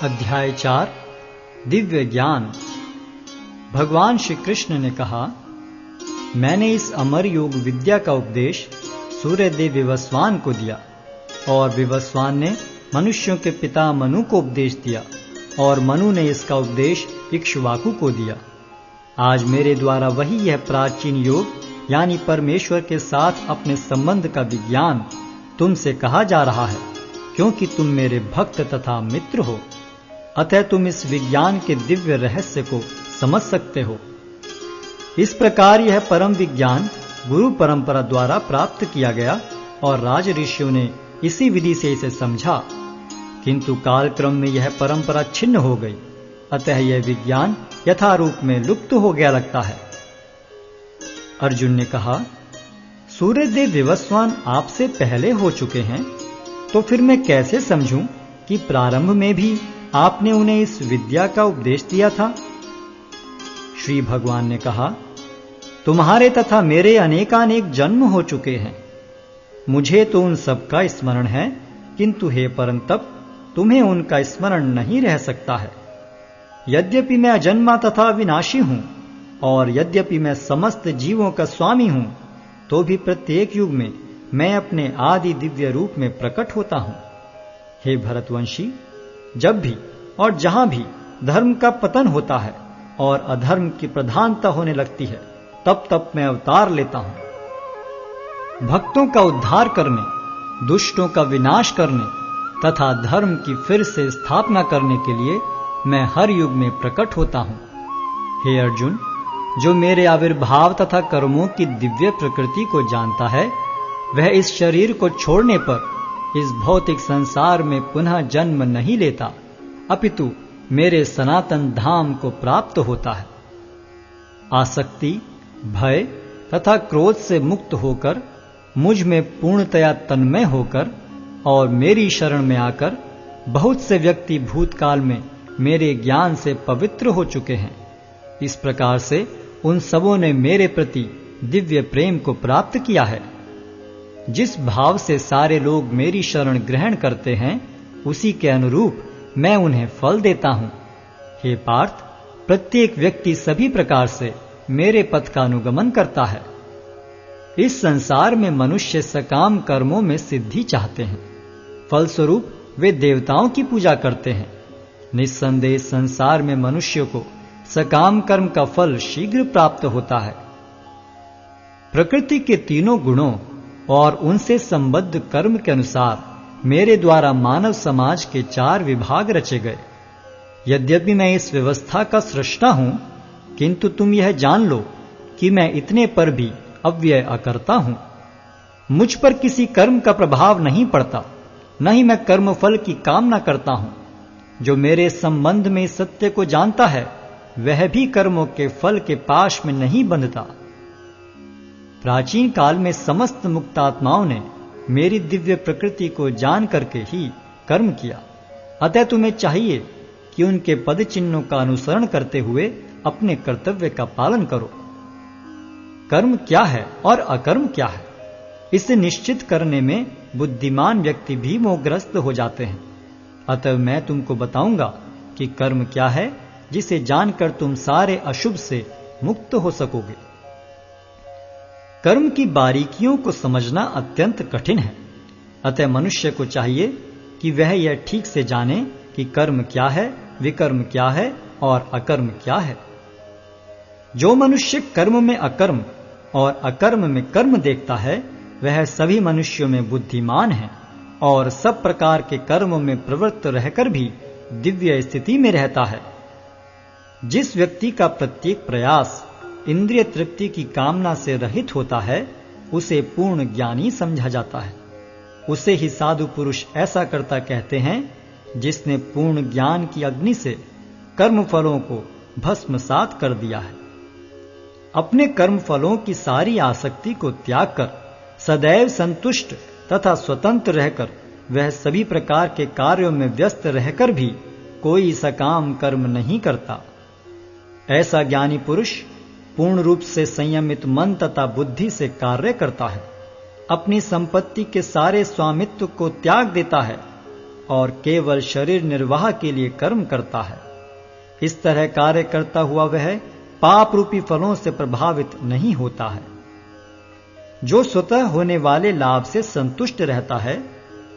अध्याय 4 दिव्य ज्ञान। भगवान श्री कृष्ण ने कहा, मैंने इस अमर योग विद्या का उपदेश सूर्यदेव विवस्वान को दिया और विवस्वान ने मनुष्यों के पिता मनु को उपदेश दिया और मनु ने इसका उपदेश इक्ष्वाकु को दिया। आज मेरे द्वारा वही यह प्राचीन योग यानी परमेश्वर के साथ अपने संबंध का विज्ञान तुमसे कहा जा रहा है, क्योंकि तुम मेरे भक्त तथा मित्र हो। अतः तुम इस विज्ञान के दिव्य रहस्य को समझ सकते हो। इस प्रकार यह परम विज्ञान गुरु परंपरा द्वारा प्राप्त किया गया और राज ऋषियों ने इसी विधि से इसे समझा, किंतु कालक्रम में यह परंपरा छिन्न हो गई। अतः यह विज्ञान यथारूप में लुप्त हो गया लगता है। अर्जुन ने कहा, सूर्यदेव विवस्वान आपसे पहले हो चुके हैं, तो फिर मैं कैसे समझूं कि प्रारंभ में भी आपने उन्हें इस विद्या का उपदेश दिया था। श्री भगवान ने कहा, तुम्हारे तथा मेरे अनेकानेक जन्म हो चुके हैं। मुझे तो उन सब का स्मरण है, किंतु हे परंतप, तुम्हें उनका स्मरण नहीं रह सकता है। यद्यपि मैं अजन्मा तथा विनाशी हूं और यद्यपि मैं समस्त जीवों का स्वामी हूं, तो भी प्रत्येक युग में मैं अपने आदि दिव्य रूप में प्रकट होता हूं। हे भरतवंशी, जब भी और जहां भी धर्म का पतन होता है और अधर्म की प्रधानता होने लगती है, तब तब मैं अवतार लेता हूं। भक्तों का उद्धार करने, दुष्टों का विनाश करने तथा धर्म की फिर से स्थापना करने के लिए मैं हर युग में प्रकट होता हूं। हे अर्जुन, जो मेरे आविर्भाव तथा कर्मों की दिव्य प्रकृति को जानता है, वह इस शरीर को छोड़ने पर इस भौतिक संसार में पुनः जन्म नहीं लेता, अपितु मेरे सनातन धाम को प्राप्त होता है। आसक्ति, भय तथा क्रोध से मुक्त होकर, मुझ में पूर्णतया तन्मय होकर और मेरी शरण में आकर बहुत से व्यक्ति भूतकाल में मेरे ज्ञान से पवित्र हो चुके हैं। इस प्रकार से उन सबों ने मेरे प्रति दिव्य प्रेम को प्राप्त किया है। जिस भाव से सारे लोग मेरी शरण ग्रहण करते हैं, उसी के अनुरूप मैं उन्हें फल देता हूं। हे पार्थ, प्रत्येक व्यक्ति सभी प्रकार से मेरे पथ का अनुगमन करता है। इस संसार में मनुष्य सकाम कर्मों में सिद्धि चाहते हैं, फलस्वरूप वे देवताओं की पूजा करते हैं। निस्संदेह संसार में मनुष्य को सकाम कर्म का फल शीघ्र प्राप्त होता है। प्रकृति के तीनों गुणों और उनसे संबद्ध कर्म के अनुसार मेरे द्वारा मानव समाज के 4 विभाग रचे गए। यद्यपि मैं इस व्यवस्था का सृष्टा हूं, किंतु तुम यह जान लो कि मैं इतने पर भी अव्यय अकर्ता हूं। मुझ पर किसी कर्म का प्रभाव नहीं पड़ता, न ही मैं कर्म फल की कामना करता हूं। जो मेरे संबंध में सत्य को जानता है, वह भी कर्मों के फल के पाश में नहीं बंधता। प्राचीन काल में समस्त मुक्तात्माओं ने मेरी दिव्य प्रकृति को जान करके ही कर्म किया। अतः तुम्हें चाहिए कि उनके पद चिन्हों का अनुसरण करते हुए अपने कर्तव्य का पालन करो। कर्म क्या है और अकर्म क्या है, इसे निश्चित करने में बुद्धिमान व्यक्ति भी मोहग्रस्त हो जाते हैं। अतः मैं तुमको बताऊंगा कि कर्म क्या है, जिसे जानकर तुम सारे अशुभ से मुक्त हो सकोगे। कर्म की बारीकियों को समझना अत्यंत कठिन है। अतः मनुष्य को चाहिए कि वह यह ठीक से जाने कि कर्म क्या है, विकर्म क्या है और अकर्म क्या है। जो मनुष्य कर्म में अकर्म और अकर्म में कर्म देखता है, वह सभी मनुष्यों में बुद्धिमान है और सब प्रकार के कर्मों में प्रवृत्त रहकर भी दिव्य स्थिति में रहता है। जिस व्यक्ति का प्रत्येक प्रयास इंद्रिय तृप्ति की कामना से रहित होता है, उसे पूर्ण ज्ञानी समझा जाता है। उसे ही साधु पुरुष ऐसा करता कहते हैं, जिसने पूर्ण ज्ञान की अग्नि से कर्म फलों को भस्मसात कर दिया है। अपने कर्म फलों की सारी आसक्ति को त्याग कर सदैव संतुष्ट तथा स्वतंत्र रहकर वह सभी प्रकार के कार्यों में व्यस्त रहकर भी कोई सकाम कर्म नहीं करता। ऐसा ज्ञानी पुरुष पूर्ण रूप से संयमित मन तथा बुद्धि से कार्य करता है, अपनी संपत्ति के सारे स्वामित्व को त्याग देता है और केवल शरीर निर्वाह के लिए कर्म करता है। इस तरह कार्य करता हुआ वह पाप रूपी फलों से प्रभावित नहीं होता है। जो स्वतः होने वाले लाभ से संतुष्ट रहता है,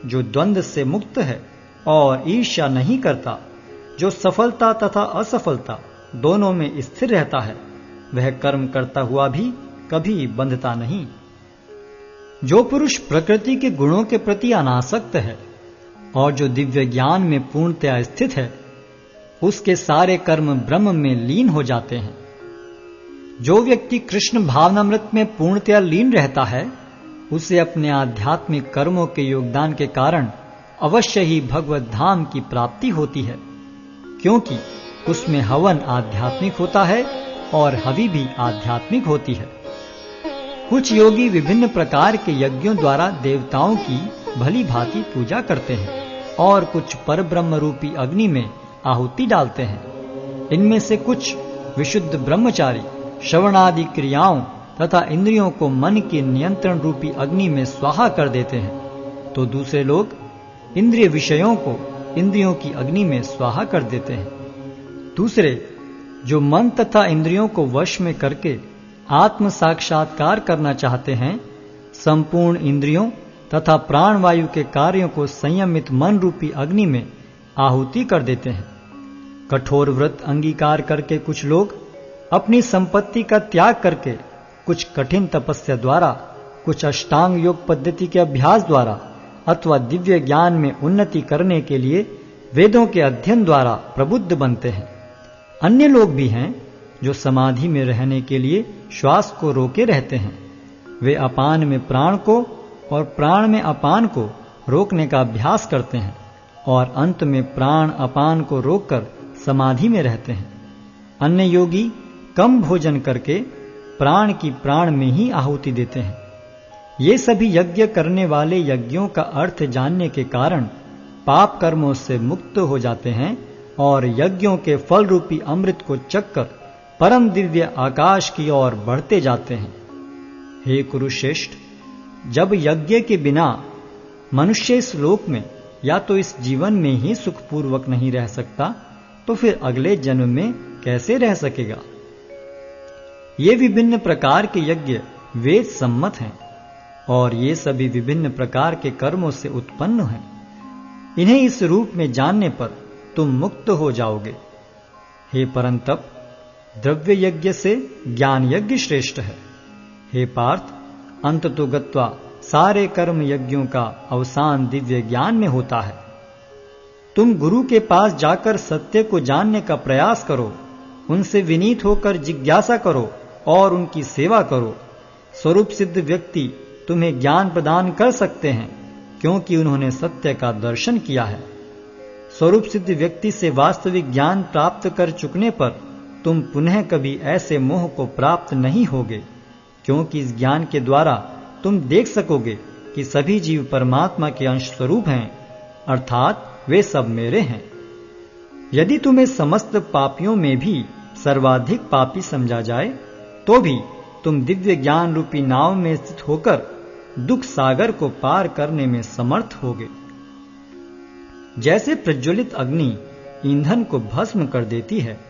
जो द्वंद्व से मुक्त है और ईर्ष्या नहीं करता, जो सफलता तथा असफलता दोनों में स्थिर रहता है, वह कर्म करता हुआ भी कभी बंधता नहीं। जो पुरुष प्रकृति के गुणों के प्रति अनासक्त है और जो दिव्य ज्ञान में पूर्णतया स्थित है, उसके सारे कर्म ब्रह्म में लीन हो जाते हैं। जो व्यक्ति कृष्ण भावनामृत में पूर्णतया लीन रहता है, उसे अपने आध्यात्मिक कर्मों के योगदान के कारण अवश्य ही भगवत धाम की प्राप्ति होती है, क्योंकि उसमें हवन आध्यात्मिक होता है और हवि भी आध्यात्मिक होती है। कुछ योगी विभिन्न प्रकार के यज्ञों द्वारा देवताओं की भली भांति पूजा करते हैं और कुछ परब्रह्म रूपी अग्नि में आहुति डालते हैं। इनमें से कुछ विशुद्ध ब्रह्मचारी श्रवणादि क्रियाओं तथा इंद्रियों को मन के नियंत्रण रूपी अग्नि में स्वाहा कर देते हैं, तो दूसरे लोग इंद्रिय विषयों को इंद्रियों की अग्नि में स्वाहा कर देते हैं। दूसरे जो मन तथा इंद्रियों को वश में करके आत्म साक्षात्कार करना चाहते हैं, संपूर्ण इंद्रियों तथा प्राणवायु के कार्यों को संयमित मन रूपी अग्नि में आहुति कर देते हैं। कठोर व्रत अंगीकार करके कुछ लोग अपनी संपत्ति का त्याग करके कुछ कठिन तपस्या द्वारा, कुछ अष्टांग योग पद्धति के अभ्यास द्वारा अथवा दिव्य ज्ञान में उन्नति करने के लिए वेदों के अध्ययन द्वारा प्रबुद्ध बनते हैं। अन्य लोग भी हैं जो समाधि में रहने के लिए श्वास को रोके रहते हैं। वे अपान में प्राण को और प्राण में अपान को रोकने का अभ्यास करते हैं और अंत में प्राण अपान को रोककर समाधि में रहते हैं। अन्य योगी कम भोजन करके प्राण की प्राण में ही आहुति देते हैं। ये सभी यज्ञ करने वाले यज्ञों का अर्थ जानने के कारण पाप कर्मों से मुक्त हो जाते हैं और यज्ञों के फल रूपी अमृत को चखकर परम दिव्य आकाश की ओर बढ़ते जाते हैं। हे कुरुश्रेष्ठ, जब यज्ञ के बिना मनुष्य इस लोक में या तो इस जीवन में ही सुखपूर्वक नहीं रह सकता, तो फिर अगले जन्म में कैसे रह सकेगा। ये विभिन्न प्रकार के यज्ञ वेद सम्मत हैं और ये सभी विभिन्न प्रकार के कर्मों से उत्पन्न हैं। इन्हें इस रूप में जानने पर तुम मुक्त हो जाओगे। हे परंतप, द्रव्य यज्ञ से ज्ञान यज्ञ श्रेष्ठ है। हे पार्थ, अंततो गत्वा सारे कर्म यज्ञों का अवसान दिव्य ज्ञान में होता है। तुम गुरु के पास जाकर सत्य को जानने का प्रयास करो, उनसे विनीत होकर जिज्ञासा करो और उनकी सेवा करो। स्वरूप सिद्ध व्यक्ति तुम्हें ज्ञान प्रदान कर सकते हैं, क्योंकि उन्होंने सत्य का दर्शन किया है। स्वरूप सिद्ध व्यक्ति से वास्तविक ज्ञान प्राप्त कर चुकने पर तुम पुनः कभी ऐसे मोह को प्राप्त नहीं होगे, क्योंकि इस ज्ञान के द्वारा तुम देख सकोगे कि सभी जीव परमात्मा के अंश स्वरूप हैं, अर्थात वे सब मेरे हैं। यदि तुम्हें समस्त पापियों में भी सर्वाधिक पापी समझा जाए, तो भी तुम दिव्य ज्ञान रूपी नाव में स्थित होकर दुख सागर को पार करने में समर्थ होगे। जैसे प्रज्वलित अग्नि ईंधन को भस्म कर देती है,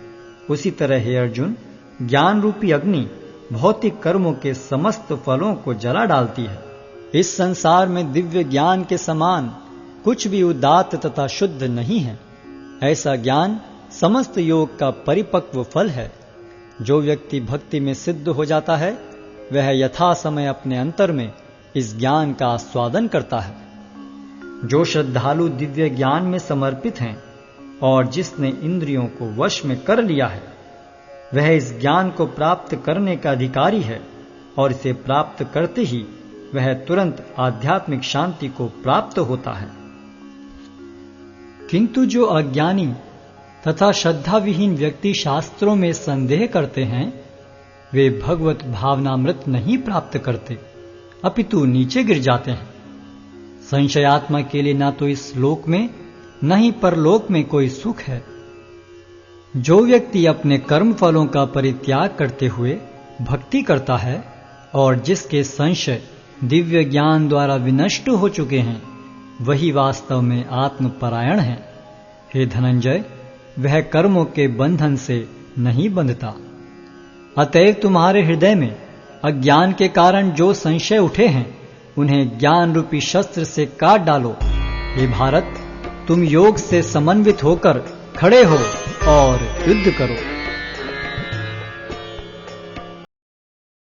उसी तरह हे अर्जुन, ज्ञान रूपी अग्नि भौतिक कर्मों के समस्त फलों को जला डालती है। इस संसार में दिव्य ज्ञान के समान कुछ भी उदात्त तथा शुद्ध नहीं है। ऐसा ज्ञान समस्त योग का परिपक्व फल है। जो व्यक्ति भक्ति में सिद्ध हो जाता है, वह यथा समय अपने अंतर में इस ज्ञान का आस्वादन करता है। जो श्रद्धालु दिव्य ज्ञान में समर्पित हैं और जिसने इंद्रियों को वश में कर लिया है, वह इस ज्ञान को प्राप्त करने का अधिकारी है और इसे प्राप्त करते ही वह तुरंत आध्यात्मिक शांति को प्राप्त होता है। किंतु जो अज्ञानी तथा श्रद्धा विहीन व्यक्ति शास्त्रों में संदेह करते हैं, वे भगवत भावनामृत नहीं प्राप्त करते, अपितु नीचे गिर जाते हैं। संशयात्मा के लिए ना तो इस लोक में न ही परलोक में कोई सुख है। जो व्यक्ति अपने कर्म फलों का परित्याग करते हुए भक्ति करता है और जिसके संशय दिव्य ज्ञान द्वारा विनष्ट हो चुके हैं, वही वास्तव में आत्मपरायण है। हे धनंजय, वह कर्मों के बंधन से नहीं बंधता। अतएव तुम्हारे हृदय में अज्ञान के कारण जो संशय उठे हैं, उन्हें ज्ञान रूपी शस्त्र से काट डालो। हे भारत, तुम योग से समन्वित होकर खड़े हो और युद्ध करो।